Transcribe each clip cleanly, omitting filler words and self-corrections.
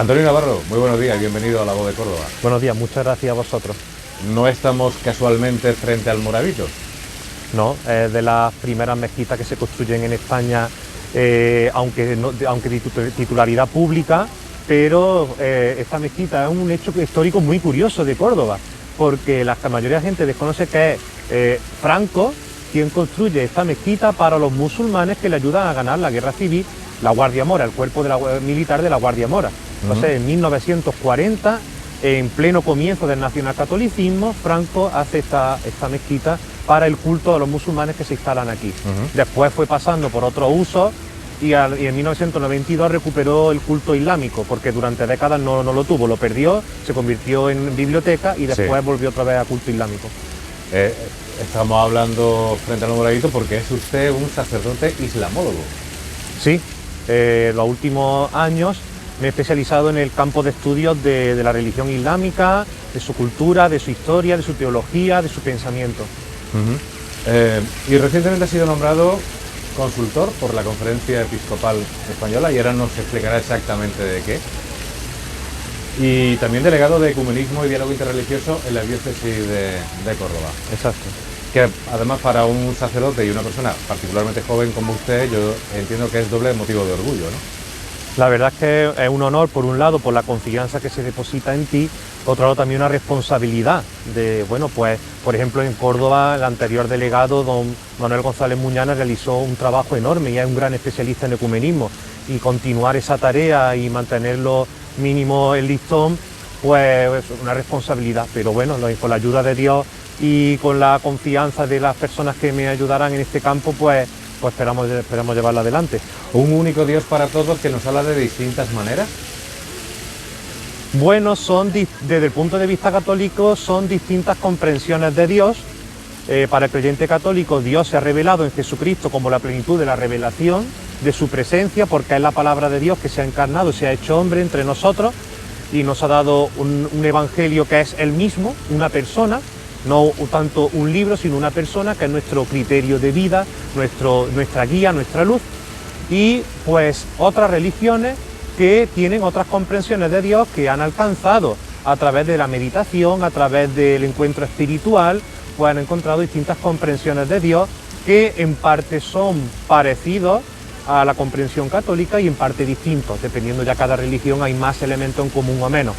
Antonio Navarro, muy buenos días, bienvenido a La Voz de Córdoba. Buenos días, muchas gracias a vosotros. No estamos casualmente frente al Moravito. No, es de las primeras mezquitas que se construyen en España, aunque de titularidad pública, pero esta mezquita es un hecho histórico muy curioso de Córdoba, porque la mayoría de la gente desconoce que es Franco quien construye esta mezquita para los musulmanes que le ayudan a ganar la guerra civil, la Guardia Mora, el cuerpo militar de la Guardia Mora. Entonces, en 1940, en pleno comienzo del nacionalcatolicismo, Franco hace esta mezquita para el culto de los musulmanes que se instalan aquí. Después fue pasando por otros usos y en 1992 recuperó el culto islámico, porque durante décadas no lo tuvo, lo perdió, se convirtió en biblioteca y después volvió otra vez a culto islámico. Estamos hablando frente al Moravito porque es usted un sacerdote islamólogo. Sí, los últimos años me he especializado en el campo de estudios de la religión islámica, de su cultura, de su historia, de su teología, de su pensamiento. Y recientemente ha sido nombrado consultor por la Conferencia Episcopal Española y ahora nos explicará exactamente de qué. Y también delegado de Ecumenismo y Diálogo Interreligioso en la Diócesis de Córdoba. Exacto. Que además para un sacerdote y una persona particularmente joven como usted, yo entiendo que es doble motivo de orgullo, ¿no? La verdad es que es un honor, por un lado, por la confianza que se deposita en ti, por otro lado también una responsabilidad de, bueno, pues, por ejemplo, en Córdoba, el anterior delegado, don Manuel González Muñana, realizó un trabajo enorme y es un gran especialista en ecumenismo, y continuar esa tarea y mantenerlo mínimo el listón, pues es una responsabilidad, pero bueno, con la ayuda de Dios y con la confianza de las personas que me ayudarán en este campo, pues esperamos llevarla adelante. Un único Dios para todos que nos habla de distintas maneras. Bueno, desde el punto de vista católico, son distintas comprensiones de Dios. Para el creyente católico, Dios se ha revelado en Jesucristo como la plenitud de la revelación de su presencia, porque es la palabra de Dios que se ha encarnado, se ha hecho hombre entre nosotros y nos ha dado un evangelio que es él mismo, una persona, no tanto un libro, sino una persona que es nuestro criterio de vida, nuestra guía, nuestra luz. Y pues otras religiones que tienen otras comprensiones de Dios que han alcanzado a través de la meditación, a través del encuentro espiritual, pues han encontrado distintas comprensiones de Dios que en parte son parecidos a la comprensión católica y en parte distintos, dependiendo ya cada religión hay más elementos en común o menos.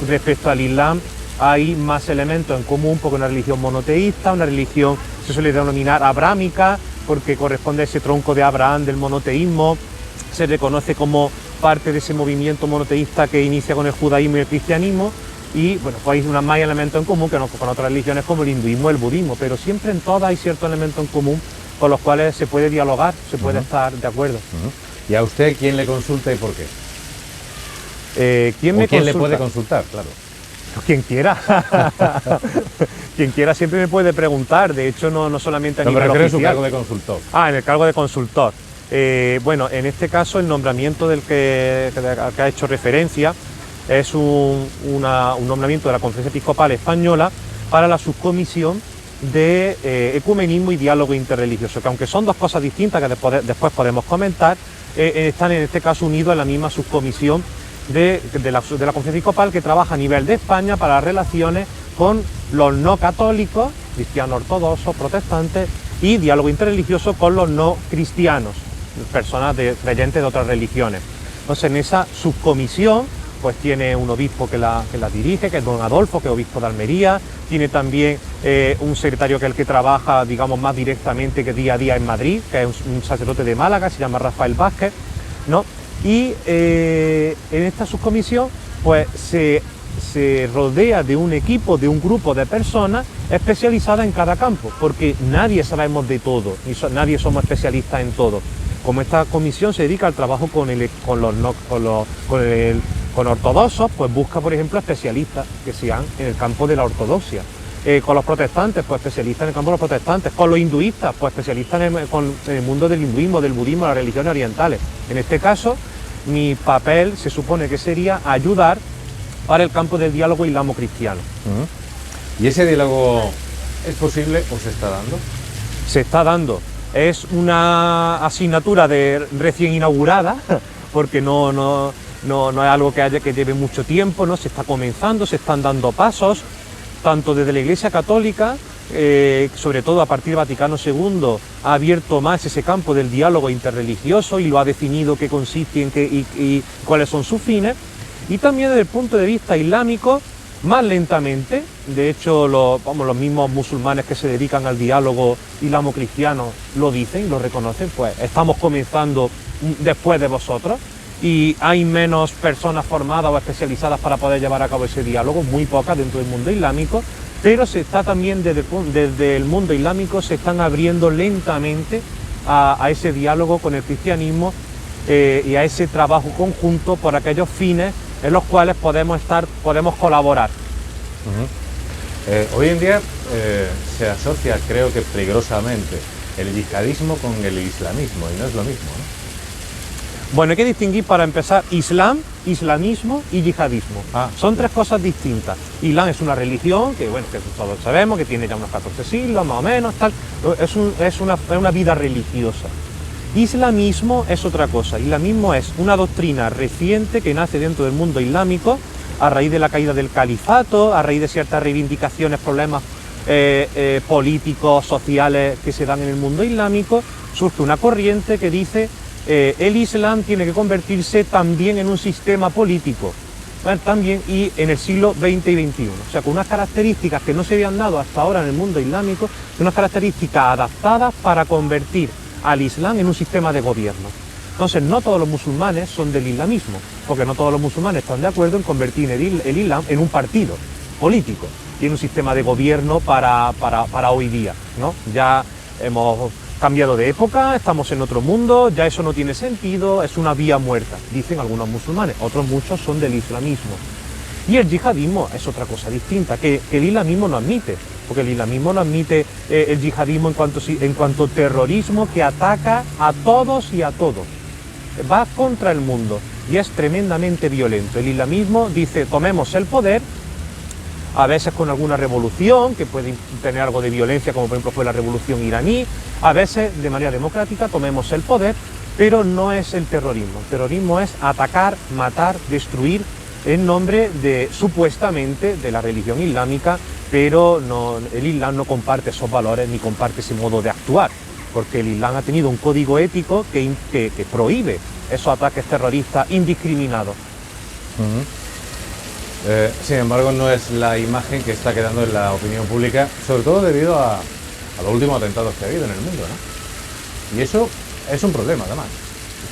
Respecto al Islam hay más elementos en común porque es una religión monoteísta, una religión se suele denominar abrámica porque corresponde a ese tronco de Abraham del monoteísmo, se reconoce como parte de ese movimiento monoteísta que inicia con el judaísmo y el cristianismo y bueno, pues hay más elementos en común que con otras religiones como el hinduismo y el budismo, pero siempre en todas hay ciertos elementos en común con los cuales se puede dialogar, se puede estar de acuerdo. ¿Y a usted quién le consulta y por qué? ¿Quién le puede consultar? Claro. Quien quiera. Quien quiera siempre me puede preguntar, de hecho no solamente a nivel oficial. Me refiero a su cargo de consultor. En el cargo de consultor. Bueno, en este caso el nombramiento del que ha hecho referencia es un nombramiento de la Conferencia Episcopal Española para la subcomisión de ecumenismo y diálogo interreligioso, que aunque son dos cosas distintas que después podemos comentar, están en este caso unidos en la misma subcomisión de la Conferencia Episcopal que trabaja a nivel de España para las relaciones con los no católicos, cristianos ortodoxos, protestantes, y diálogo interreligioso con los no cristianos, personas creyentes de otras religiones. Entonces en esa subcomisión pues tiene un obispo que la dirige, que es don Adolfo, que es obispo de Almería, tiene también un secretario que es el que trabaja, digamos, más directamente que día a día en Madrid, que es un sacerdote de Málaga, se llama Rafael Vázquez, ¿no? Y en esta subcomisión pues se rodea de un equipo, de un grupo de personas especializadas en cada campo, porque nadie sabemos de todo, nadie somos especialistas en todo. Como esta comisión se dedica al trabajo con ortodoxos, pues busca, por ejemplo, especialistas que sean en el campo de la ortodoxia. Con los protestantes, pues especialistas en el campo de los protestantes. Con los hinduistas, pues especialistas en el mundo del hinduismo, del budismo, las religiones orientales. En este caso, mi papel se supone que sería ayudar para el campo del diálogo islamo-cristiano. ¿Y ese diálogo es posible o se está dando? Se está dando. Es una asignatura recién inaugurada, porque no no es algo que lleve mucho tiempo, ¿no? Se está comenzando, se están dando pasos, tanto desde la Iglesia Católica, sobre todo a partir de Vaticano II, ha abierto más ese campo del diálogo interreligioso y lo ha definido qué consiste y cuáles son sus fines, y también desde el punto de vista islámico, más lentamente. De hecho, los mismos musulmanes que se dedican al diálogo islamo-cristiano lo dicen, lo reconocen, pues estamos comenzando después de vosotros, y hay menos personas formadas o especializadas para poder llevar a cabo ese diálogo, muy pocas dentro del mundo islámico, pero se está también desde el mundo islámico se están abriendo lentamente a ese diálogo con el cristianismo y a ese trabajo conjunto por aquellos fines en los cuales podemos colaborar. Hoy en día se asocia, creo que peligrosamente, el yihadismo con el islamismo, y no es lo mismo, ¿no? Bueno, hay que distinguir para empezar islam, islamismo y yihadismo. Son tres cosas distintas. Islam es una religión que, bueno, que todos sabemos, que tiene ya unos 14 siglos, más o menos, tal. Es una vida religiosa. Islamismo es otra cosa. Islamismo es una doctrina reciente que nace dentro del mundo islámico a raíz de la caída del califato, a raíz de ciertas reivindicaciones, problemas políticos, sociales que se dan en el mundo islámico. Surge una corriente que dice el Islam tiene que convertirse también en un sistema político, ¿vale? También, y en el siglo XX y XXI, o sea, con unas características que no se habían dado hasta ahora en el mundo islámico, unas características adaptadas para convertir al Islam en un sistema de gobierno. Entonces, no todos los musulmanes son del islamismo, porque no todos los musulmanes están de acuerdo en convertir el Islam en un partido político y en un sistema de gobierno para hoy día, ¿no? Ya hemos cambiado de época, estamos en otro mundo, ya eso no tiene sentido, es una vía muerta, dicen algunos musulmanes, otros muchos son del islamismo. Y el yihadismo es otra cosa distinta, que el islamismo no admite, porque el islamismo no admite el yihadismo en cuanto terrorismo que ataca a todos y a todos, va contra el mundo y es tremendamente violento. El islamismo dice, tomemos el poder, a veces con alguna revolución, que puede tener algo de violencia, como por ejemplo fue la revolución iraní, a veces de manera democrática tomemos el poder, pero no es el terrorismo. El terrorismo es atacar, matar, destruir en nombre de, supuestamente, de la religión islámica, pero el Islam no comparte esos valores ni comparte ese modo de actuar, porque el Islam ha tenido un código ético que prohíbe esos ataques terroristas indiscriminados. Sin embargo, no es la imagen que está quedando en la opinión pública, sobre todo debido a los últimos atentados que ha habido en el mundo, ¿no? Y eso es un problema, además.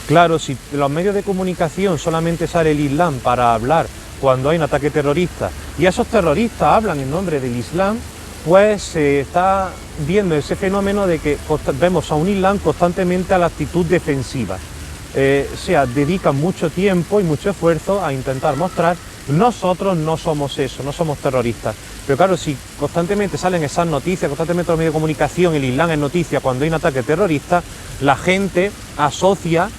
Claro, si en los medios de comunicación solamente sale el Islam para hablar cuando hay un ataque terrorista y esos terroristas hablan en nombre del Islam, pues se está viendo ese fenómeno de que vemos a un Islam constantemente a la actitud defensiva. O sea, dedican mucho tiempo y mucho esfuerzo a intentar mostrar nosotros no somos eso, no somos terroristas. Pero claro, si constantemente salen esas noticias, constantemente los medios de comunicación, el Islam es noticia cuando hay un ataque terrorista, la gente asocia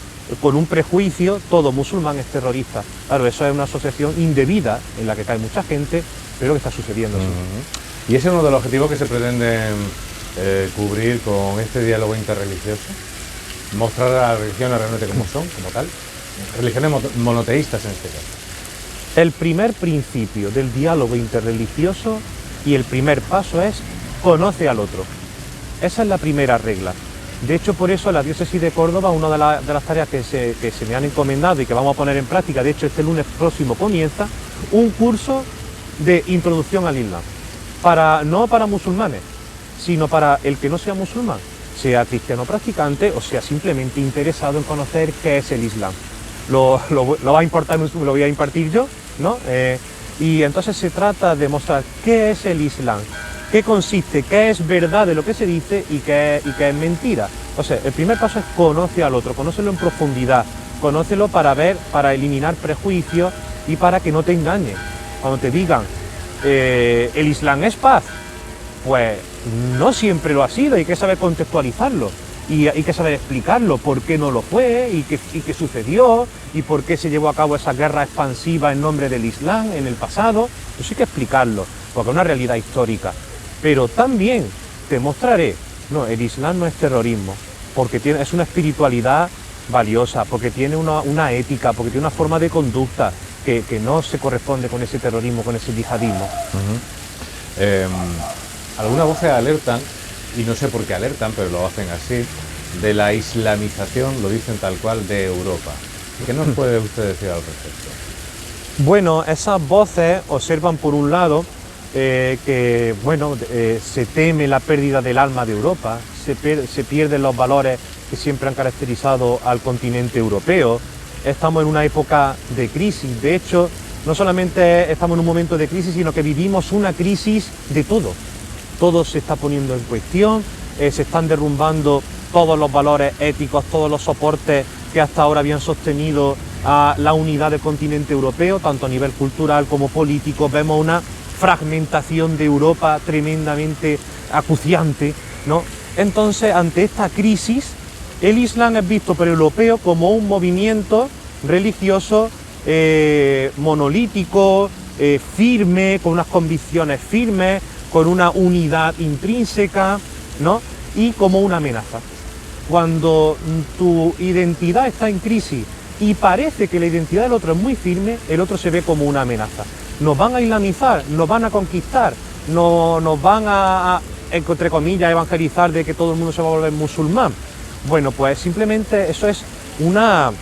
con un prejuicio todo musulmán es terrorista. Claro, eso es una asociación indebida en la que cae mucha gente, pero que está sucediendo así. Y ese es uno de los objetivos que se pretenden cubrir con este diálogo interreligioso, mostrar a las religiones realmente como son, como tal, religiones monoteístas en este caso. El primer principio del diálogo interreligioso y el primer paso es conoce al otro. Esa es la primera regla. De hecho, por eso en la diócesis de Córdoba, una de las tareas que se me han encomendado y que vamos a poner en práctica, de hecho este lunes próximo comienza, un curso de introducción al Islam. No para musulmanes, sino para el que no sea musulmán, sea cristiano practicante o sea simplemente interesado en conocer qué es el Islam. Lo voy a impartir yo, ¿no? Y entonces se trata de mostrar qué es el Islam, qué consiste, qué es verdad de lo que se dice y qué es mentira. O sea, el primer paso es conoce al otro, conócelo en profundidad, conócelo para ver, para eliminar prejuicios y para que no te engañen. Cuando te digan el Islam es paz, pues no siempre lo ha sido, hay que saber contextualizarlo. Y hay que saber explicarlo, por qué no lo fue y qué sucedió y por qué se llevó a cabo esa guerra expansiva en nombre del Islam en el pasado. Eso hay que explicarlo, porque es una realidad histórica. Pero también te mostraré, no, el Islam no es terrorismo, porque es una espiritualidad valiosa, porque tiene una ética, porque tiene una forma de conducta que no se corresponde con ese terrorismo, con ese yihadismo. Algunas voces alertan, y no sé por qué alertan, pero lo hacen así, de la islamización, lo dicen tal cual, de Europa. ¿Qué nos puede usted decir al respecto? Bueno, esas voces observan por un lado que se teme la pérdida del alma de Europa, se pierden los valores que siempre han caracterizado al continente europeo. Estamos en una época de crisis, de hecho, no solamente estamos en un momento de crisis, sino que vivimos una crisis de todo. Todo se está poniendo en cuestión, se están derrumbando todos los valores éticos, todos los soportes que hasta ahora habían sostenido a la unidad del continente europeo, tanto a nivel cultural como político. Vemos una fragmentación de Europa tremendamente acuciante, ¿no? Entonces, ante esta crisis, el Islam es visto por el europeo como un movimiento religioso monolítico, firme, con unas convicciones firmes, con una unidad intrínseca, ¿no? Y como una amenaza. Cuando tu identidad está en crisis y parece que la identidad del otro es muy firme, el otro se ve como una amenaza. Nos van a islamizar, nos van a conquistar, nos van a, entre comillas, evangelizar de que todo el mundo se va a volver musulmán. Bueno, pues simplemente eso es una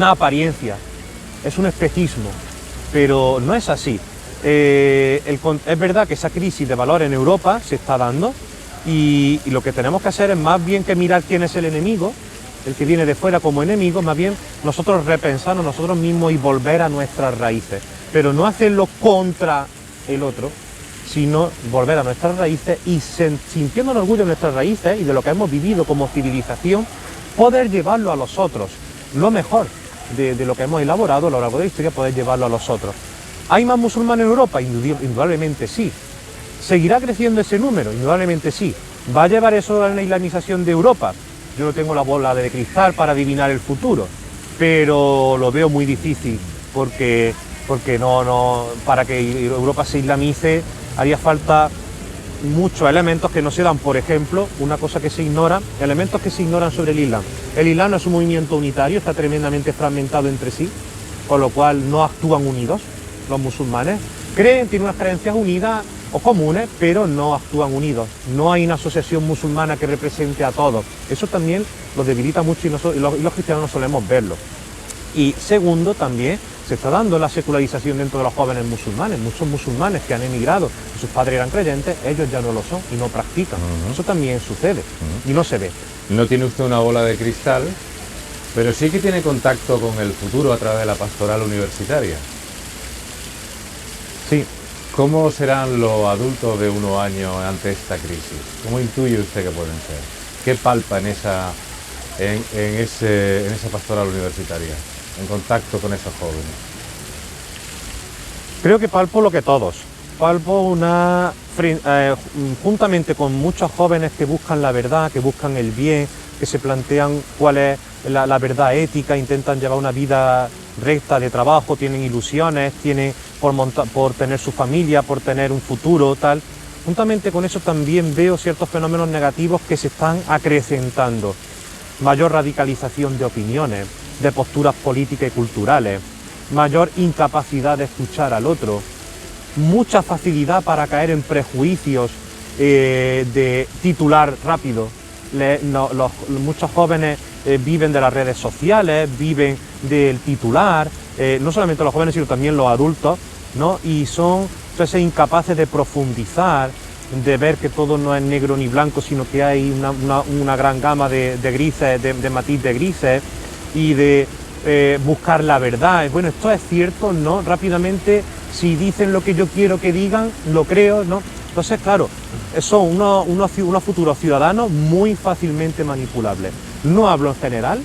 apariencia, es un espejismo, pero no es así. Es verdad que esa crisis de valor en Europa se está dando y lo que tenemos que hacer es más bien que mirar quién es el enemigo, el que viene de fuera como enemigo, más bien nosotros repensarnos nosotros mismos y volver a nuestras raíces, pero no hacerlo contra el otro, sino volver a nuestras raíces y sintiendo el orgullo de nuestras raíces y de lo que hemos vivido como civilización, poder llevarlo a los otros, lo mejor de lo que hemos elaborado a lo largo de la historia, poder llevarlo a los otros. ¿Hay más musulmanes en Europa? Indudablemente sí. ¿Seguirá creciendo ese número? Indudablemente sí. ¿Va a llevar eso a la islamización de Europa? Yo no tengo la bola de cristal para adivinar el futuro, pero lo veo muy difícil porque para que Europa se islamice haría falta muchos elementos que no se dan. Por ejemplo, una cosa que se ignora, elementos que se ignoran sobre el Islam. El Islam no es un movimiento unitario, está tremendamente fragmentado entre sí, con lo cual no actúan unidos los musulmanes. Tienen unas creencias unidas o comunes, pero no actúan unidos. No hay una asociación musulmana que represente a todos. Eso también lo debilita mucho y los cristianos no solemos verlo. Y segundo, también se está dando la secularización dentro de los jóvenes musulmanes. Muchos musulmanes que han emigrado, sus padres eran creyentes, ellos ya no lo son y no practican. Eso también sucede y no se ve. No tiene usted una bola de cristal, pero sí que tiene contacto con el futuro a través de la pastoral universitaria. Sí. ¿Cómo serán los adultos de unos años ante esta crisis? ¿Cómo intuye usted que pueden ser? ¿Qué palpa en esa pastoral universitaria, en contacto con esos jóvenes? Creo que palpo lo que todos. Palpo juntamente con muchos jóvenes que buscan la verdad, que buscan el bien, que se plantean cuál es la verdad ética, intentan llevar una vida recta de trabajo, tienen ilusiones, tienen por tener su familia, por tener un futuro, tal. Juntamente con eso también veo ciertos fenómenos negativos que se están acrecentando. Mayor radicalización de opiniones, de posturas políticas y culturales, mayor incapacidad de escuchar al otro, mucha facilidad para caer en prejuicios de titular rápido. Muchos jóvenes viven de las redes sociales, viven del titular, no solamente los jóvenes sino también los adultos, ¿no? Y son entonces incapaces de profundizar, de ver que todo no es negro ni blanco, sino que hay una gran gama de grises, de matiz de grises, y de buscar la verdad. Bueno, esto es cierto, ¿no? Rápidamente, si dicen lo que yo quiero que digan, lo creo, ¿no? Entonces, claro, son unos futuros ciudadanos muy fácilmente manipulables. No hablo en general,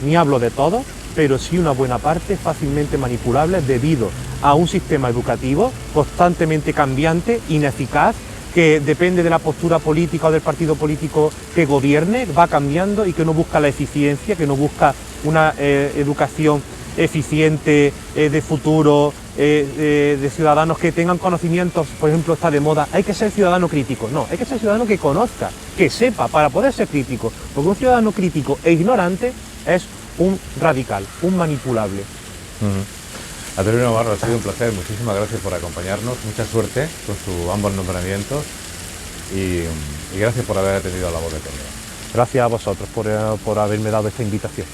ni hablo de todos, pero sí una buena parte fácilmente manipulable debido a un sistema educativo constantemente cambiante, ineficaz, que depende de la postura política o del partido político que gobierne, va cambiando y que no busca la eficiencia, que no busca una educación eficiente de futuro, de ciudadanos que tengan conocimientos. Por ejemplo, está de moda, hay que ser ciudadano crítico. No, hay que ser ciudadano que conozca, que sepa para poder ser crítico, porque un ciudadano crítico e ignorante es un radical, un manipulable. Antonio Navarro, ha sido un placer, muchísimas gracias por acompañarnos, mucha suerte con sus ambos nombramientos y gracias por haber atendido a La Voz de Córdoba. Gracias a vosotros por haberme dado esta invitación.